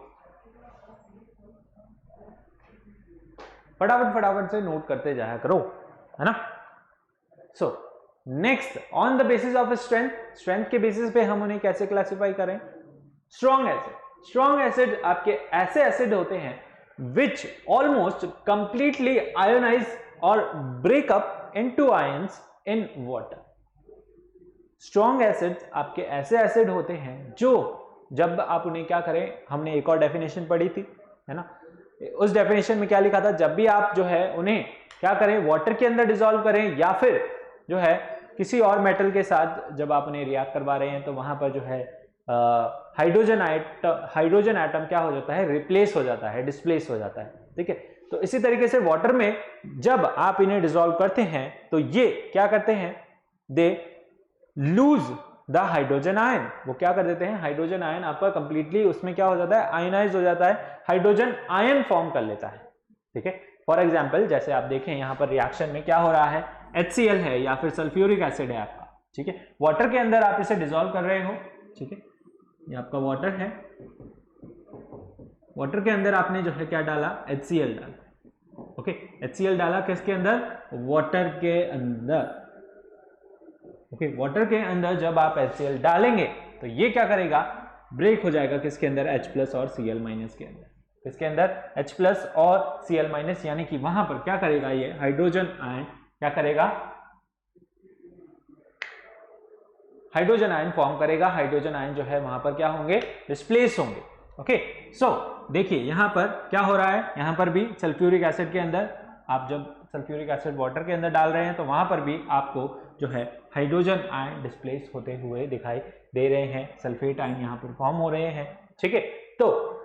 फटाफट से नोट करते जाया करो, है ना। So next, on the basis of strength, strength के बेसिस पे हम उन्हें कैसे क्लासिफाई करें। स्ट्रॉन्ग एसिड, स्ट्रॉन्ग एसिड आपके ऐसे एसिड होते हैं विच ऑलमोस्ट कंप्लीटली आयोनाइज और break up into ions in water. Strong acids आपके ऐसे एसिड होते हैं जो जब आप उन्हें क्या करें, हमने एक और डेफिनेशन पढ़ी थी, है ना। उस डेफिनेशन में क्या लिखा था, जब भी आप जो है उन्हें क्या करें, वाटर के अंदर डिसॉल्व करें या फिर जो है किसी और मेटल के साथ जब आप उन्हें रिएक्ट करवा रहे हैं तो वहां पर जो है हाइड्रोजन एटम क्या हो जाता है, रिप्लेस हो जाता है, डिस्प्लेस हो जाता है। ठीक है, तो इसी तरीके से वाटर में जब आप इन्हें डिसॉल्व करते हैं तो ये क्या करते हैं, they lose the hydrogen ion. वो क्या कर देते हैं, हाइड्रोजन आयन आपका कंप्लीटली उसमें क्या हो जाता है, आयनाइज हो जाता है, हाइड्रोजन आयन फॉर्म कर लेता है। ठीक है, फॉर एग्जांपल जैसे आप देखें यहां पर रिएक्शन में क्या हो रहा है, HCl है या फिर सल्फ्यूरिक एसिड है आपका। ठीक है, वाटर के अंदर आप इसे डिसॉल्व कर रहे हो। ठीक है, ये आपका वाटर है, वाटर के अंदर आपने जो है क्या डाला, HCl डाला। ओके, HCl डाला किसके अंदर, वाटर के अंदर। ओके, वाटर के अंदर जब आप HCl डालेंगे तो ये क्या करेगा, ब्रेक हो जाएगा किसके अंदर, H+ और Cl- के अंदर। किसके अंदर, H+ और Cl-, यानी कि वहां पर क्या करेगा, ये हाइड्रोजन आयन क्या करेगा, हाइड्रोजन आयन फॉर्म करेगा। हाइड्रोजन आयन जो है वहां पर क्या होंगे, डिस्प्लेस होंगे। ओके, सो देखिए यहां पर क्या हो रहा है, यहां पर भी सल्फ्यूरिक एसिड के अंदर आप जब सल्फ्यूरिक एसिड वाटर के अंदर डाल रहे हैं तो वहां पर भी आपको जो है हाइड्रोजन आयन डिस्प्लेस होते हुए दिखाई दे रहे हैं, सल्फेट आयन यहां पर फॉर्म हो रहे हैं। ठीक है, तो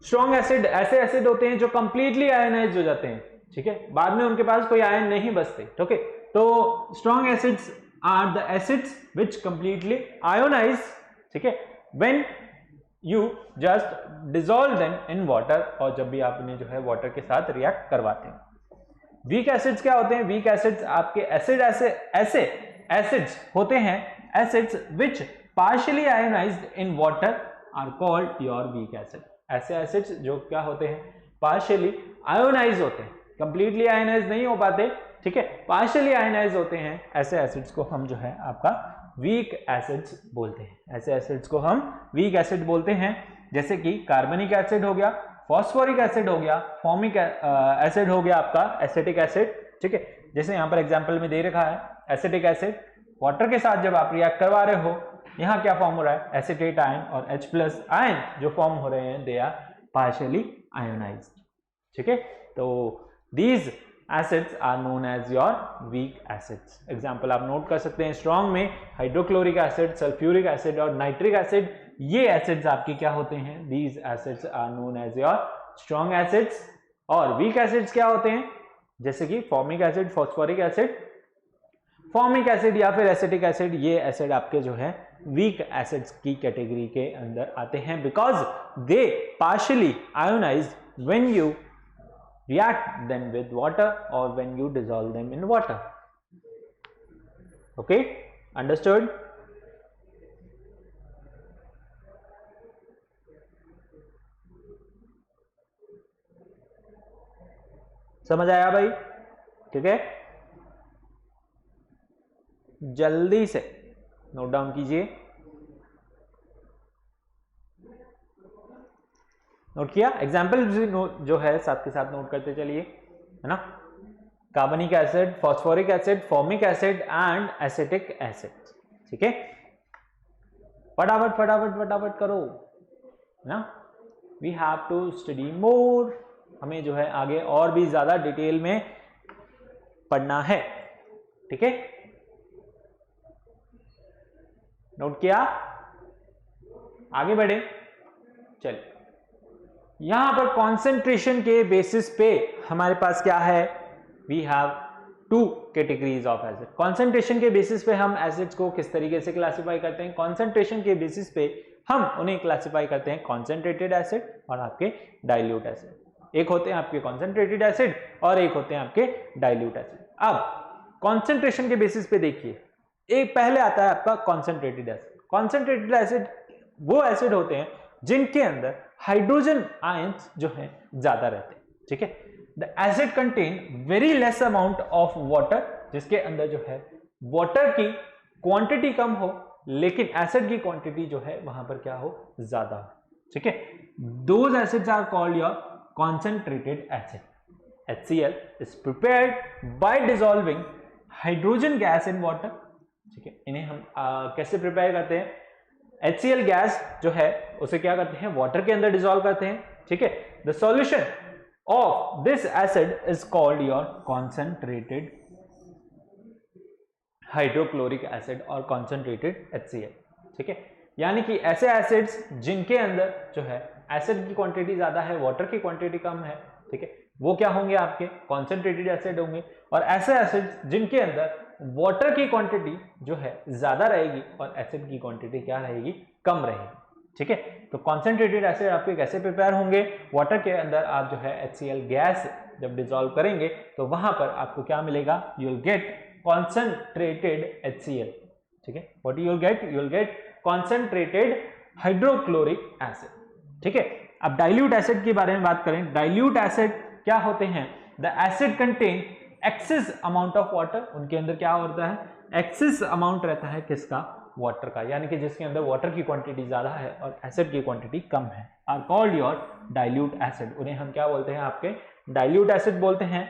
स्ट्रॉन्ग एसिड ऐसे एसिड होते हैं जो कंप्लीटली आयनाइज हो जाते हैं। ठीक है, बाद में उनके पास कोई आयन नहीं बचते। ओके, तो strong acids are the acids which completely ionise. ठीक है, when you just dissolve them in water, और जब भी आप उन्हें जो है वाटर के साथ रिएक्ट करवाते हैं। वीक एसिड्स क्या होते हैं, वीक एसिड्स आपके एसिड ऐसे एसिड्स होते हैं, acids which partially ionised in water are called your weak acid. ऐसे एसिड्स जो क्या होते हैं, पार्शियली आयोनाइज होते हैं, कंप्लीटली आयोनाइज नहीं हो पाते। ठीक है, पार्शियली आयोनाइज होते हैं, ऐसे एसिड्स को हम जो है आपका वीक एसिड्स बोलते हैं। ऐसे एसिड्स को हम वीक एसिड बोलते हैं, जैसे कि कार्बनिक एसिड हो गया, फॉस्फोरिक एसिड हो गया, फॉर्मिक एसिड हो गया आपका एसिटिक एसिड। ठीक है, जैसे यहां पर एग्जांपल में दे रखा है, एसिटिक एसिड वाटर के साथ जब आप रिएक्ट करवा रहे हो, यहां क्या फॉर्म हो रहा है, एसिटेट आयन और H+ आयन जो फॉर्म हो रहे हैं, दे आर पार्शियली आयोनाइज्ड। ठीक है, तो these acids are known as your weak acids. Example आप नोट कर सकते हैं, स्ट्रॉन्ग में हाइड्रोक्लोरिक एसिड, सल्फ्यूरिक एसिड और नाइट्रिक एसिड, ये एसिड्स आपके क्या होते हैं, these acids are known as your strong acids. और वीक एसिड्स क्या होते हैं, जैसे कि formic acid, phosphoric acid, formic acid या फिर एसिटिक एसिड, ये एसिड आपके जो है वीक एसिड्स की कैटेगरी के अंदर आते हैं, because they partially ionise when you react them with water or when you dissolve them in water. Okay, understood? समझ आया भाई? ठीक है, जल्दी से नोट डाउन कीजिए। नोट किया? एग्जाम्पल जो है साथ के साथ नोट करते चलिए, है ना। कार्बनिक acid, phosphoric acid, formic acid and acetic acid. ठीक है, फटाफट करो, है ना। We have to study more, हमें जो है आगे और भी ज्यादा डिटेल में पढ़ना है। ठीक है, नोट किया? आगे बढ़े, चलिए। यहां पर कॉन्सेंट्रेशन के बेसिस पे हमारे पास क्या है, we have 2 categories of acid. Concentration के बेसिस पे हम एसिड्स को किस तरीके से क्लासिफाई करते हैं, कॉन्सेंट्रेशन के बेसिस पे हम उन्हें क्लासिफाई करते हैं कॉन्सेंट्रेटेड एसिड और आपके डाइल्यूट एसिड। एक होते हैं आपके कॉन्सेंट्रेटेड एसिड और एक होते हैं आपके डाइल्यूट एसिड। अब कॉन्सेंट्रेशन के बेसिस पे देखिए, एक पहले आता है आपका कॉन्सेंट्रेटेड एसिड। कॉन्सेंट्रेटेड एसिड वो एसिड होते हैं जिनके अंदर हाइड्रोजन आयंस जो है ज्यादा रहते हैं, ठीक है। The acid contain very less amount of water, जिसके अंदर जो है वाटर की क्वांटिटी कम हो लेकिन एसिड की क्वांटिटी जो है वहां पर क्या हो, ज्यादा हो, ठीक है। Those acids are called your concentrated acid. HCl is prepared by dissolving hydrogen gas in water, ठीक है। इन्हें हम कैसे प्रिपेयर करते हैं, HCl गैस जो है उसे क्या करते हैं, वाटर के अंदर डिसॉल्व करते हैं, ठीक है। The solution of this acid is called your concentrated hydrochloric acid और कॉन्सेंट्रेटेड HCl, ठीक है। यानी कि ऐसे एसिड्स जिनके अंदर जो है एसिड की क्वांटिटी ज्यादा है, वाटर की क्वांटिटी कम है, ठीक है, वो क्या होंगे, आपके कॉन्सेंट्रेटेड एसिड होंगे। और ऐसे एसिड्स जिनके अंदर वाटर की क्वांटिटी जो है ज्यादा रहेगी और एसिड की क्वांटिटी क्या रहेगी, कम रहेगी, ठीक है। तो कॉन्सेंट्रेटेड एसिड आपके कैसे प्रिपेयर होंगे, वाटर के अंदर आप जो है HCl गैस जब डिसॉल्व करेंगे तो वहां पर आपको क्या मिलेगा, you will get concentrated HCl, ठीक है। What you will get concentrated hydrochloric acid, ठीक है। अब डाइल्यूट एसिड के बारे में बात करें। डाइल्यूट एसिड क्या होते हैं, the acid contain excess amount of water, उनके अंदर क्या होता है, एक्सेस अमाउंट रहता है किसका, वाटर का, यानी कि जिसके अंदर वाटर की क्वांटिटी ज्यादा है और एसिड की क्वांटिटी कम है, are called your dilute acid. उन्हें हम क्या बोलते हैं, आपके डाइल्यूट एसिड बोलते हैं।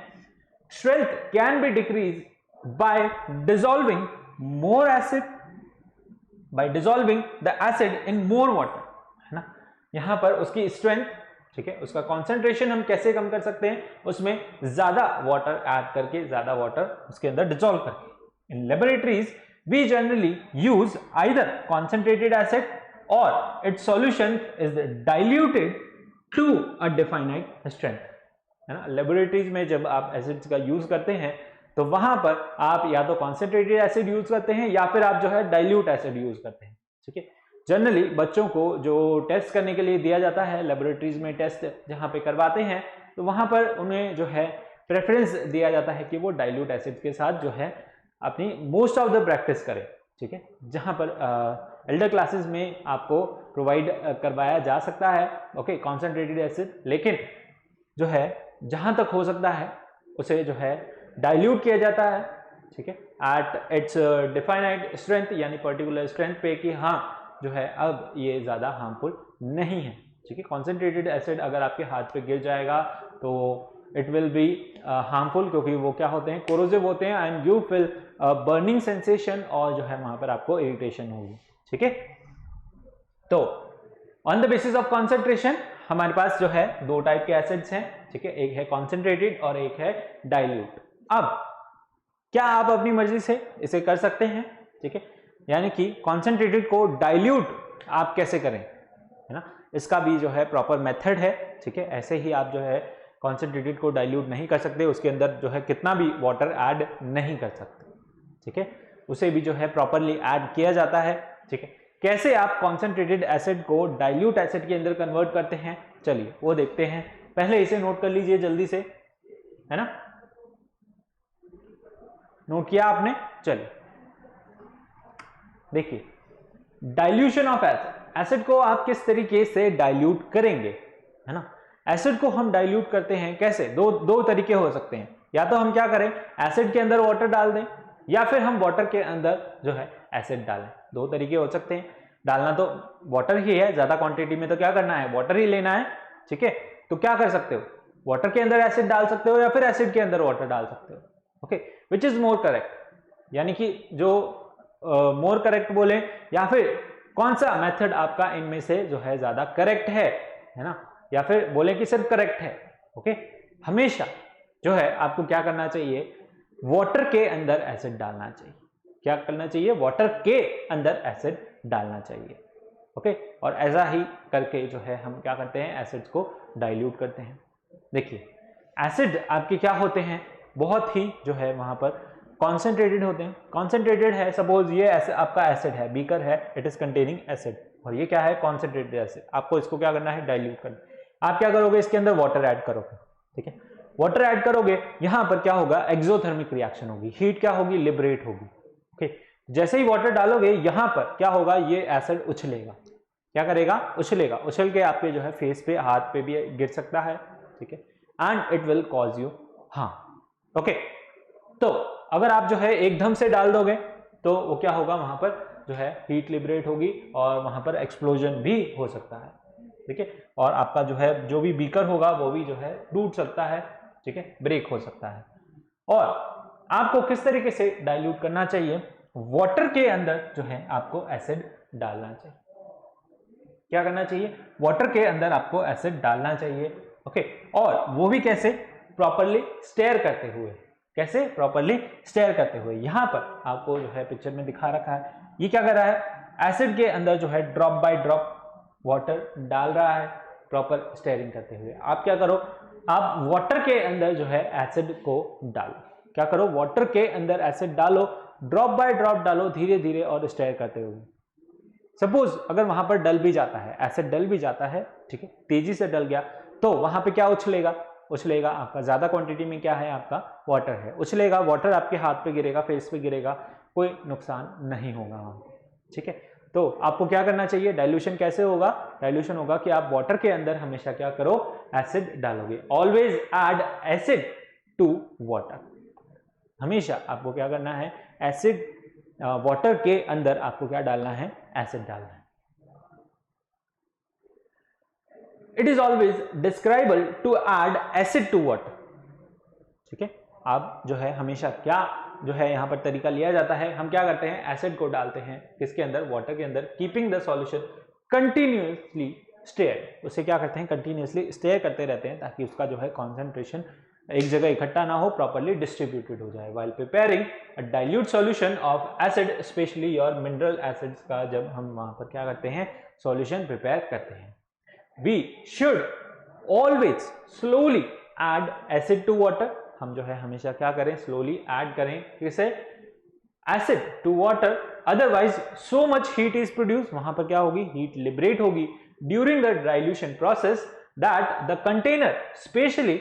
Strength can be decrease by dissolving more acid, bye dissolving the acid in more water, है ना। यहां पर उसकी स्ट्रेंथ, ठीक है, उसका कॉन्सेंट्रेशन हम कैसे कम कर सकते हैं, उसमें ज्यादा वाटर ऐड करके, ज्यादा वाटर उसके अंदर डिसॉल्व करके। In laboratories we generally use either concentrated acid और its solution is diluted to a definite strength, है ना। लेबोरेटरीज में जब आप एसिड्स का यूज करते हैं तो वहां पर आप या तो कॉन्सेंट्रेटेड एसिड यूज करते हैं या फिर आप जो है डाइल्यूट एसिड यूज करते हैं, ठीक है। जनरली बच्चों को जो टेस्ट करने के लिए दिया जाता है, लेबोरेटरीज में टेस्ट जहां पे करवाते हैं, तो वहां पर उन्हें जो है प्रेफरेंस दिया जाता है कि वो डाइल्यूट एसिड के साथ जो है अपनी मोस्ट ऑफ द प्रैक्टिस करें, ठीक है। जहां पर एल्डर क्लासेस में आपको प्रोवाइड करवाया जा सकता है, ओके, कॉन्सेंट्रेटेड एसिड, लेकिन जो है जहां तक हो सकता है उसे जो है डाइल्यूट किया जाता है, ठीक है, एट इट्स डिफाइनाइट स्ट्रेंथ, यानी पर्टिकुलर स्ट्रेंथ पे, कि हाँ जो है अब ये ज्यादा हार्मफुल नहीं है, ठीक है। कॉन्सेंट्रेटेड एसिड अगर आपके हाथ पे गिर जाएगा तो इट विल बी हार्मफुल, क्योंकि वो क्या होते हैं, कोरोसिव होते हैं and you feel burning sensation और जो है वहां पर आपको इरिटेशन होगी, ठीक है। तो on the basis of concentration हमारे पास जो है दो टाइप के एसिड्स हैं, ठीक है, एक है कॉन्सेंट्रेटेड और एक है डाइल्यूट। अब क्या आप अपनी मर्जी से इसे कर सकते हैं, ठीक है, यानी कि कॉन्सेंट्रेटेड को डाइल्यूट आप कैसे करें, है ना, इसका भी जो है प्रॉपर मेथड है, ठीक है। ऐसे ही आप जो है कॉन्सेंट्रेटेड को डाइल्यूट नहीं कर सकते, उसके अंदर जो है कितना भी वाटर ऐड नहीं कर सकते, ठीक है, उसे भी जो है प्रॉपरली ऐड किया जाता है, ठीक है। कैसे आप कॉन्सेंट्रेटेड एसिड को डाइल्यूट एसिड के अंदर कन्वर्ट करते हैं, चलिए वो देखते हैं। पहले इसे नोट कर लीजिए जल्दी से, है ना, नोट किया आपने, चलिए देखिए, डाइल्यूशन ऑफ एसिड, एसिड को आप किस तरीके से डाइल्यूट करेंगे, है ना। एसिड को हम डाइल्यूट करते हैं कैसे, दो तरीके हो सकते हैं, या तो हम क्या करें, एसिड के अंदर वाटर डाल दें, या फिर हम वाटर के अंदर जो है एसिड डालें। दो तरीके हो सकते हैं, डालना तो वाटर ही है, ज्यादा क्वांटिटी में तो क्या करना है, वाटर ही लेना है, ठीक है। तो क्या कर सकते हो, वाटर के अंदर एसिड डाल सकते हो या फिर एसिड के अंदर वाटर डाल सकते हो, okay, which is more correct, यानी कि जो मोर करेक्ट बोले, या फिर कौन सा मेथड आपका इनमें से जो है ज्यादा करेक्ट है ना, या फिर बोले कि सिर्फ करेक्ट है, ओके। हमेशा जो है आपको क्या करना चाहिए, वाटर के अंदर एसिड डालना चाहिए। क्या करना चाहिए, वाटर के अंदर एसिड डालना चाहिए, ओके। और ऐसा ही करके जो है हम क्या करते हैं, एसिड्स को डाइल्यूट करते हैं। देखिए, एसिड आपके क्या होते हैं, बहुत ही जो है वहां पर कॉन्सेंट्रेटेड होते हैं। कॉन्सेंट्रेटेड है, सपोज ये आपका एसिड है, बीकर है, इट इज कंटेनिंग एसिड, और ये क्या है, कॉन्सेंट्रेटेड एसिड। आपको इसको क्या करना है, डाइल्यूट करना। आप क्या करोगे, इसके अंदर वाटर ऐड करोगे, ठीक है। वाटर ऐड करोगे, यहां पर क्या होगा, एक्सोथर्मिक रिएक्शन होगी, हीट क्या होगी, लिबरेट होगी, ओके। जैसे ही वाटर डालोगे यहां पर क्या होगा, ये एसिड उछलेगा, क्या करेगा, उछलेगा, उछल के आपके जो है फेस पे, हाथ पे भी गिर सकता है, ठीक है, and it will cause you harm. Okay, तो अगर आप जो है एकदम से डाल दोगे तो वो क्या होगा, वहां पर जो है हीट लिबरेट होगी और वहां पर एक्सप्लोजन भी हो सकता है, ठीक है, और आपका जो है जो भी बीकर होगा वो भी जो है टूट सकता है, ठीक है, ब्रेक हो सकता है। और आपको किस तरीके से डाइल्यूट करना चाहिए, वाटर के अंदर जो है आपको एसिड डालना चाहिए। क्या करना चाहिए, वाटर के अंदर आपको एसिड डालना चाहिए, ओके, और वो भी कैसे, प्रॉपरली स्टेयर करते हुए। कैसे, प्रॉपरली स्टेयर करते हुए। यहां पर आपको जो है पिक्चर में दिखा रखा है, ये क्या कर रहा है, एसिड के अंदर जो है ड्रॉप बाय ड्रॉप वाटर डाल रहा है, प्रॉपर स्टेयरिंग करते हुए। आप क्या करो, आप वाटर के अंदर जो है एसिड को डालो, क्या करो, वाटर के अंदर एसिड डालो, ड्रॉप बाय ड्रॉप डालो, धीरे धीरे और स्टेयर करते हुए। सपोज अगर वहां पर डल भी जाता है, एसिड डल भी जाता है, ठीक है, तेजी से डल गया, तो वहां पे क्या उछलेगा, उछलेगा आपका ज्यादा क्वांटिटी में क्या है, आपका वाटर है, उछलेगा, वाटर आपके हाथ पे गिरेगा, फेस पे गिरेगा, कोई नुकसान नहीं होगा वहां, ठीक है। तो आपको क्या करना चाहिए, डाइल्यूशन कैसे होगा, डाइल्यूशन होगा कि आप वाटर के अंदर हमेशा क्या करो, एसिड डालोगे, always add acid to water. हमेशा आपको क्या करना है, एसिड वाटर के अंदर आपको क्या डालना है, एसिड डालना है। It is always describable to add acid to water, ठीक है। आप जो है हमेशा क्या जो है यहां पर तरीका लिया जाता है, हम क्या करते हैं, एसिड को डालते हैं किसके अंदर, वाटर के अंदर, keeping the solution continuously stir. उसे क्या करते हैं, कंटिन्यूसली स्टेयर करते रहते हैं ताकि उसका जो है कॉन्सेंट्रेशन एक जगह इकट्ठा ना हो, प्रॉपर्ली डिस्ट्रीब्यूटेड हो जाए। While preparing a dilute solution of acid, specially your mineral acids का जब हम वहां पर क्या करते हैं, सॉल्यूशन प्रिपेयर करते हैं, we should always slowly add acid to water। हम जो है हमेशा क्या करें, slowly add करें, किसे, acid to water, otherwise so much heat is produced, वहां पर क्या होगी, heat liberate होगी during the dilution process that the container, especially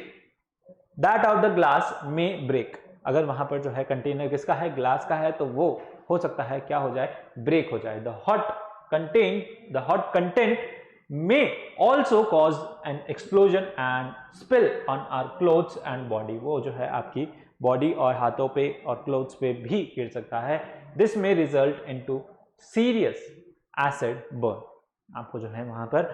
that of the glass, may break। अगर वहां पर जो है कंटेनर किसका है, ग्लास का है, तो वो हो सकता है क्या हो जाए, ब्रेक हो जाए। the hot content may also cause an explosion and spill on our clothes and body। वो जो है आपकी बॉडी और हाथों पे और क्लोथ्स पे भी गिर सकता है। This may result into serious acid burn। आपको जो है वहां पर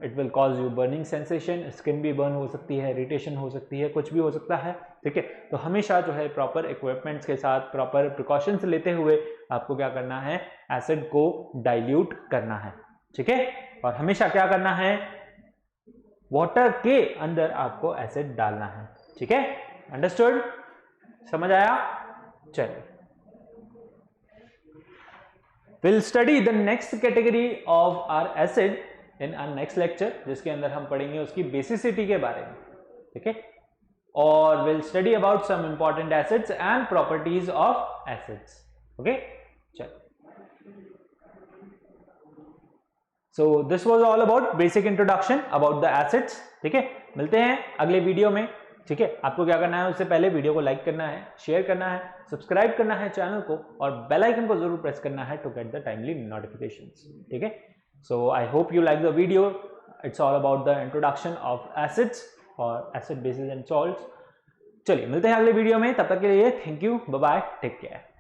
it will cause you burning sensation, skin भी बर्न हो सकती है, इरिटेशन हो सकती है, कुछ भी हो सकता है, ठीक है। तो हमेशा जो है प्रॉपर इक्विपमेंट्स के साथ, प्रॉपर प्रिकॉशंस लेते हुए आपको क्या करना है, एसिड को डाइल्यूट करना है, ठीक है। और हमेशा क्या करना है, वाटर के अंदर आपको एसिड डालना है, ठीक है। अंडरस्टूड, समझ आया, चलिए। Will study the next category of our acid in our next lecture, जिसके अंदर हम पढ़ेंगे उसकी बेसिसिटी के बारे में, ठीक है, और will study about some important acids and properties of acids, okay. चलिए, so this was all about basic introduction about the acids, ठीक है। मिलते हैं अगले वीडियो में, ठीक है। आपको क्या करना है, उससे पहले वीडियो को लाइक करना है, शेयर करना है, सब्सक्राइब करना है चैनल को, और बेल आइकन को जरूर प्रेस करना है to get the timely notifications, ठीक है। So I hope you like the video. It's all about the introduction of acids और एसिड बेसिस एंड सॉल्ट्स। चलिए मिलते हैं अगले वीडियो में, तब तक के लिए thank you, bye bye, take care.